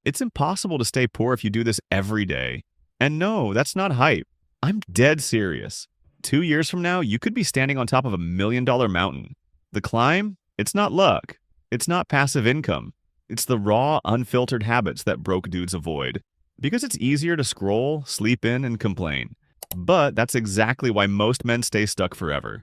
It's impossible to stay poor if you do this every day. And no, that's not hype. I'm dead serious. 2 years from now, you could be standing on top of $1 million mountain. The climb? It's not luck. It's not passive income. It's the raw, unfiltered habits that broke dudes avoid. Because it's easier to scroll, sleep in, and complain. But that's exactly why most men stay stuck forever.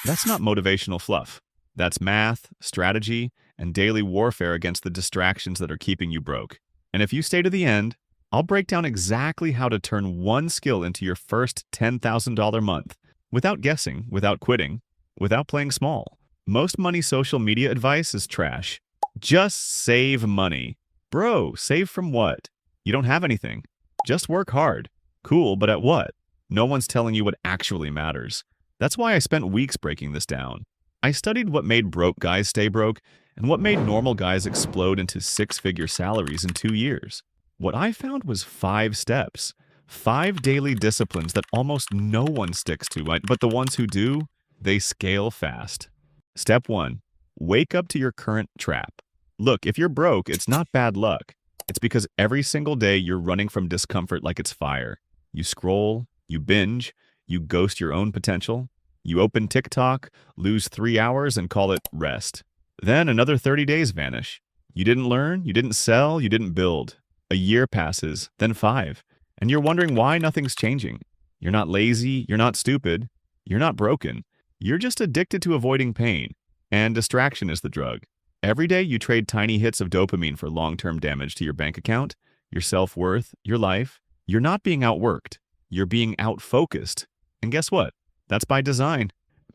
That's not motivational fluff. That's math, strategy, and daily warfare against the distractions that are keeping you broke. And if you stay to the end, I'll break down exactly how to turn one skill into your first $10,000 month without guessing, without quitting, without playing small. Most money social media advice is trash. Just save money. Bro, save from what? You don't have anything. Just work hard. Cool, but at what? No one's telling you what actually matters. That's why I spent weeks breaking this down. I studied what made broke guys stay broke and what made normal guys explode into six-figure salaries in 2 years. What I found was 5 steps, 5 daily disciplines that almost no one sticks to, but the ones who do, they scale fast. Step 1. Wake up to your current trap. Look, if you're broke, it's not bad luck. It's because every single day you're running from discomfort like it's fire. You scroll, you binge, you ghost your own potential. You open TikTok, lose 3 hours, and call it rest. Then another 30 days vanish. You didn't learn, you didn't sell, you didn't build. A year passes, then 5, and you're wondering why nothing's changing. You're not lazy, you're not stupid, you're not broken. You're just addicted to avoiding pain, and distraction is the drug. Every day you trade tiny hits of dopamine for long-term damage to your bank account, your self-worth, your life. You're not being outworked, you're being outfocused. And guess what? That's by design.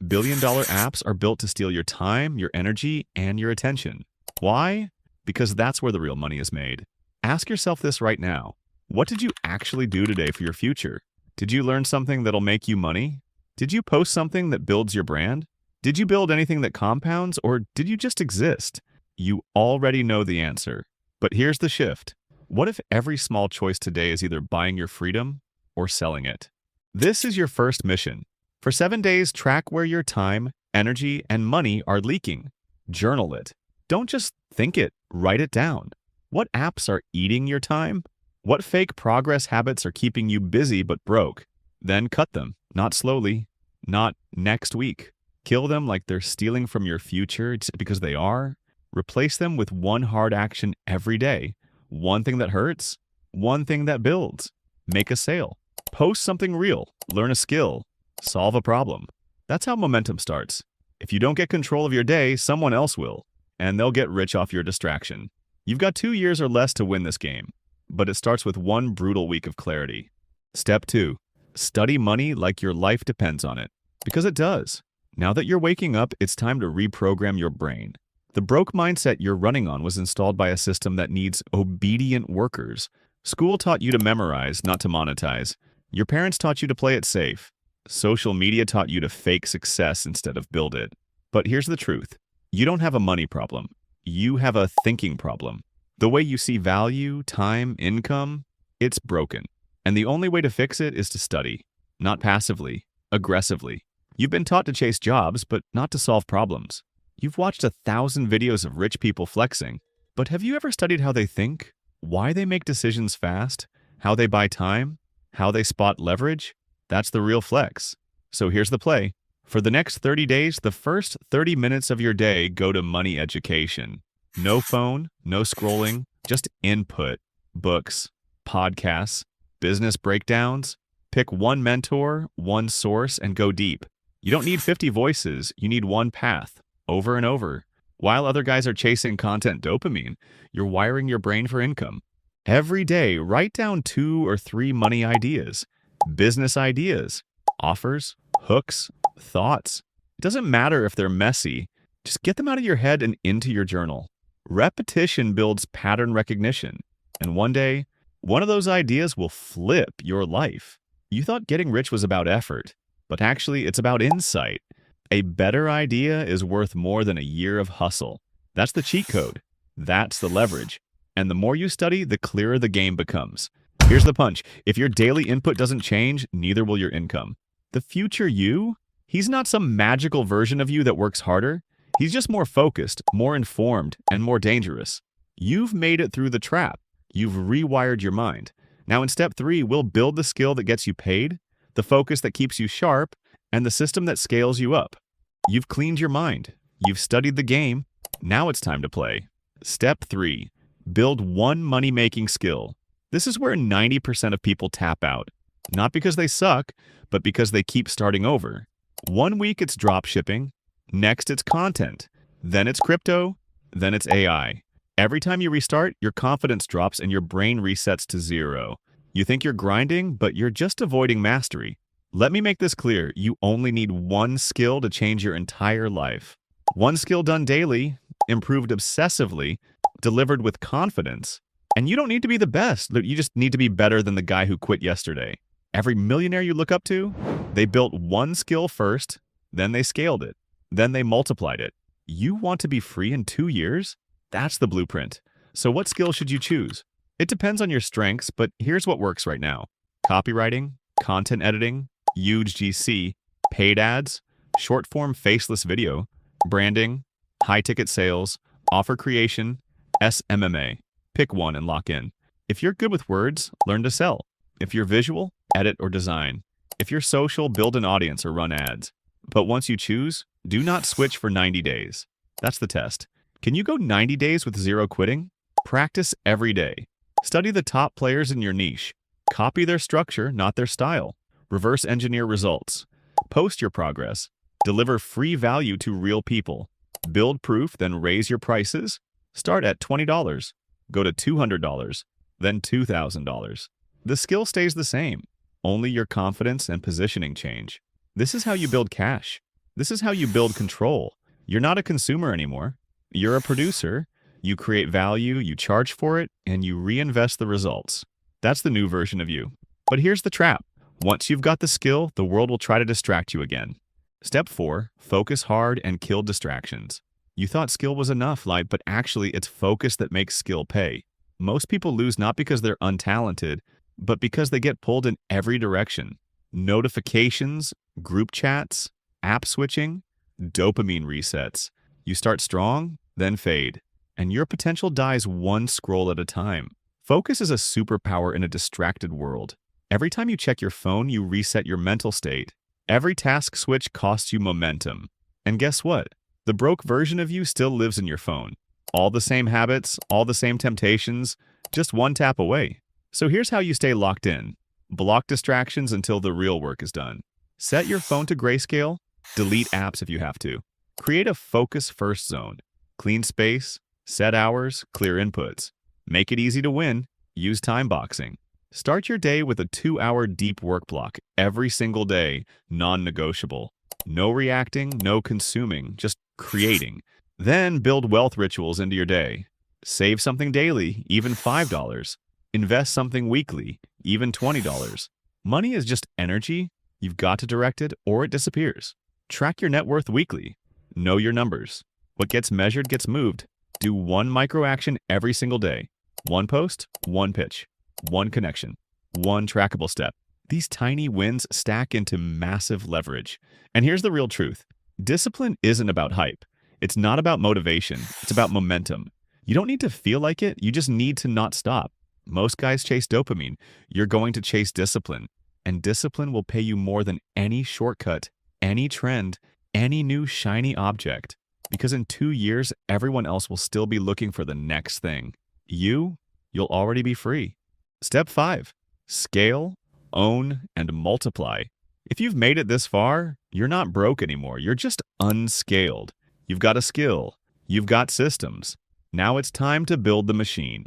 Billion-dollar apps are built to steal your time, your energy, and your attention. Why? Because that's where the real money is made. Ask yourself this right now. What did you actually do today for your future? Did you learn something that'll make you money? Did you post something that builds your brand? Did you build anything that compounds, or did you just exist? You already know the answer. But here's the shift. What if every small choice today is either buying your freedom or selling it? This is your first mission. For 7 days, track where your time, energy, and money are leaking. Journal it. Don't just think it, write it down. What apps are eating your time? What fake progress habits are keeping you busy but broke? Then cut them, not slowly, not next week. Kill them like they're stealing from your future because they are. Replace them with one hard action every day. One thing that hurts, one thing that builds. Make a sale. Post something real. Learn a skill. Solve a problem. That's how momentum starts. If you don't get control of your day, someone else will, and they'll get rich off your distraction. You've got 2 years or less to win this game, but it starts with one brutal week of clarity. Step 2. Study money like your life depends on it, because it does. Now that you're waking up, it's time to reprogram your brain. The broke mindset you're running on was installed by a system that needs obedient workers. School taught you to memorize, not to monetize. Your parents taught you to play it safe. Social media taught you to fake success instead of build it. But here's the truth. You don't have a money problem. You have a thinking problem. The way you see value, time, income, it's broken. And the only way to fix it is to study. Not passively, aggressively. You've been taught to chase jobs, but not to solve problems. You've watched 1,000 videos of rich people flexing, but have you ever studied how they think? Why they make decisions fast? How they buy time? How they spot leverage? That's the real flex. So here's the play. For the next 30 days, the first 30 minutes of your day go to money education. No phone, no scrolling, just input, books, podcasts, business breakdowns. Pick one mentor, one source, and go deep. You don't need 50 voices, you need one path, over and over. While other guys are chasing content dopamine, you're wiring your brain for income. Every day, write down 2 or 3 money ideas, business ideas, offers, hooks, thoughts. It doesn't matter if they're messy, just get them out of your head and into your journal. Repetition builds pattern recognition, and one day, one of those ideas will flip your life. You thought getting rich was about effort, but actually it's about insight. A better idea is worth more than a year of hustle. That's the cheat code. That's the leverage. And the more you study, the clearer the game becomes. Here's the punch. If your daily input doesn't change, neither will your income. The future you, he's not some magical version of you that works harder. He's just more focused, more informed, and more dangerous. You've made it through the trap. You've rewired your mind. Now in step 3, we'll build the skill that gets you paid, the focus that keeps you sharp, and the system that scales you up. You've cleaned your mind. You've studied the game. Now it's time to play. Step 3, build one money-making skill. This is where 90% of people tap out. Not because they suck, but because they keep starting over. 1 week it's drop shipping, next it's content, then it's crypto, then it's AI. Every time you restart, your confidence drops and your brain resets to 0. You think you're grinding, but you're just avoiding mastery. Let me make this clear. You only need one skill to change your entire life. One skill done daily, improved obsessively, delivered with confidence. And you don't need to be the best. You just need to be better than the guy who quit yesterday. Every millionaire you look up to, they built one skill first, then they scaled it, then they multiplied it. You want to be free in 2 years? That's the blueprint. So what skill should you choose? It depends on your strengths, but here's what works right now. Copywriting, content editing, huge GC, paid ads, short-form faceless video, branding, high-ticket sales, offer creation, SMMA. Pick one and lock in. If you're good with words, learn to sell. If you're visual, edit or design. If you're social, build an audience or run ads. But once you choose, do not switch for 90 days. That's the test. Can you go 90 days with 0 quitting? Practice every day. Study the top players in your niche. Copy their structure, not their style. Reverse engineer results. Post your progress. Deliver free value to real people. Build proof, then raise your prices. Start at $20. Go to $200, then $2,000. The skill stays the same. Only your confidence and positioning change. This is how you build cash. This is how you build control. You're not a consumer anymore. You're a producer. You create value, you charge for it, and you reinvest the results. That's the new version of you. But here's the trap. Once you've got the skill, the world will try to distract you again. Step 4, focus hard and kill distractions. You thought skill was enough, but actually it's focus that makes skill pay. Most people lose not because they're untalented, but because they get pulled in every direction. Notifications, group chats, app switching, dopamine resets. You start strong, then fade, and your potential dies one scroll at a time. Focus is a superpower in a distracted world. Every time you check your phone, you reset your mental state. Every task switch costs you momentum. And guess what? The broke version of you still lives in your phone. All the same habits, all the same temptations, just one tap away. So here's how you stay locked in. Block distractions until the real work is done. Set your phone to grayscale. Delete apps if you have to. Create a focus-first zone. Clean space, set hours, clear inputs. Make it easy to win. Use time boxing. Start your day with a 2-hour deep work block every single day, non-negotiable. No reacting, no consuming, just creating. Then build wealth rituals into your day. Save something daily, even $5. Invest something weekly, even $20. Money is just energy. You've got to direct it or it disappears. Track your net worth weekly. Know your numbers. What gets measured gets moved. Do one micro action every single day. One post, one pitch, one connection, one trackable step. These tiny wins stack into massive leverage. And here's the real truth. Discipline isn't about hype. It's not about motivation. It's about momentum. You don't need to feel like it. You just need to not stop. Most guys chase dopamine. You're going to chase discipline. And discipline will pay you more than any shortcut, any trend, any new shiny object. Because in 2 years, everyone else will still be looking for the next thing. You'll already be free. Step 5, scale, own, and multiply. If you've made it this far, you're not broke anymore. You're just unscaled. You've got a skill. You've got systems. Now it's time to build the machine.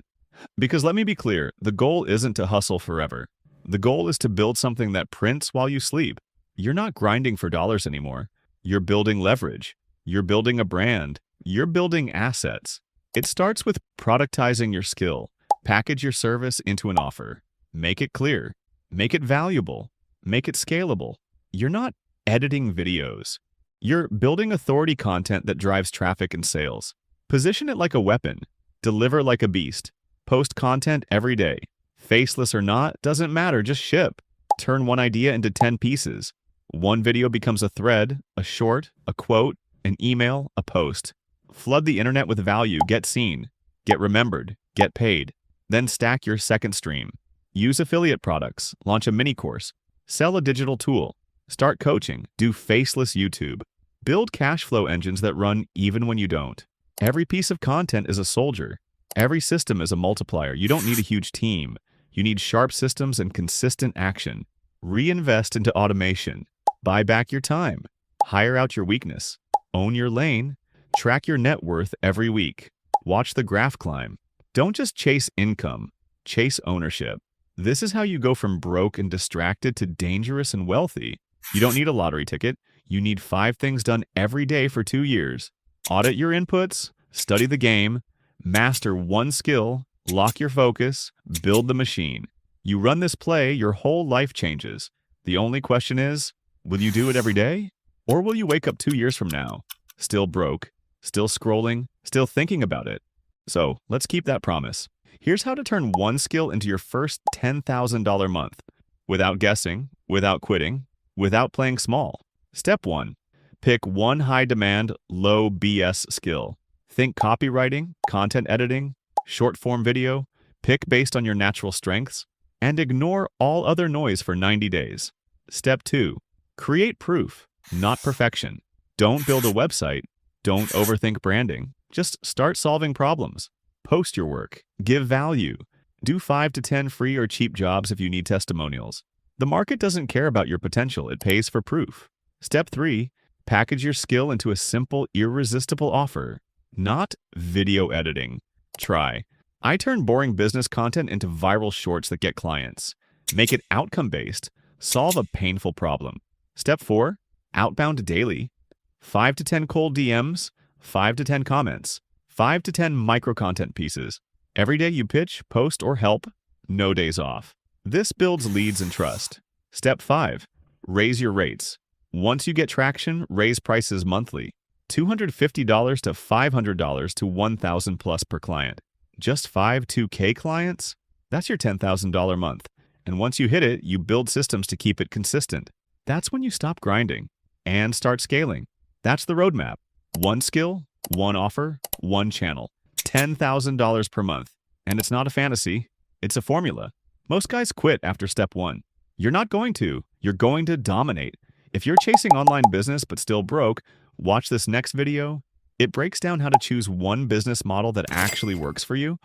Because let me be clear, the goal isn't to hustle forever. The goal is to build something that prints while you sleep. You're not grinding for dollars anymore. You're building leverage. You're building a brand. You're building assets. It starts with productizing your skill. Package your service into an offer. Make it clear. Make it valuable. Make it scalable. You're not editing videos. You're building authority content that drives traffic and sales. Position it like a weapon. Deliver like a beast. Post content every day. Faceless or not, doesn't matter, just ship. Turn one idea into 10 pieces. One video becomes a thread, a short, a quote, an email, a post. Flood the internet with value, get seen, get remembered, get paid. Then stack your second stream. Use affiliate products, launch a mini course, sell a digital tool, start coaching, do faceless YouTube. Build cash flow engines that run even when you don't. Every piece of content is a soldier. Every system is a multiplier. You don't need a huge team. You need sharp systems and consistent action. Reinvest into automation. Buy back your time. Hire out your weakness. Own your lane. Track your net worth every week. Watch the graph climb. Don't just chase income. Chase ownership. This is how you go from broke and distracted to dangerous and wealthy. You don't need a lottery ticket. You need 5 things done every day for 2 years. Audit your inputs, study the game, master one skill, lock your focus, build the machine. You run this play, your whole life changes. The only question is, will you do it every day? Or will you wake up 2 years from now, still broke, still scrolling, still thinking about it? So let's keep that promise. Here's how to turn one skill into your first $10,000 month, without guessing, without quitting, without playing small. Step 1. Pick one high-demand, low BS skill. Think copywriting, content editing, short-form video. Pick based on your natural strengths, and ignore all other noise for 90 days. Step 2. Create proof, not perfection. Don't build a website. Don't overthink branding. Just start solving problems. Post your work. Give value. Do 5 to 10 free or cheap jobs if you need testimonials. The market doesn't care about your potential. It pays for proof. Step 3. Package your skill into a simple, irresistible offer. Not video editing. Try. I turn boring business content into viral shorts that get clients. Make it outcome-based. Solve a painful problem. Step 4. Outbound daily. 5 to 10 cold DMs. 5 to 10 comments. 5 to 10 micro-content pieces. Every day you pitch, post, or help, no days off. This builds leads and trust. Step 5. Raise your rates. Once you get traction, raise prices monthly. $250 to $500 to $1,000 plus per client. Just 5 2K clients? That's your $10,000 month. And once you hit it, you build systems to keep it consistent. That's when you stop grinding and start scaling. That's the roadmap. One skill, one offer, one channel. $10,000 per month. And it's not a fantasy. It's a formula. Most guys quit after step 1. You're not going to. You're going to dominate. If you're chasing online business but still broke, watch this next video. It breaks down how to choose one business model that actually works for you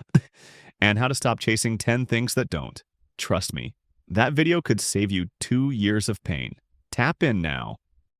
and how to stop chasing 10 things that don't. Trust me, that video could save you 2 years of pain. Tap in now.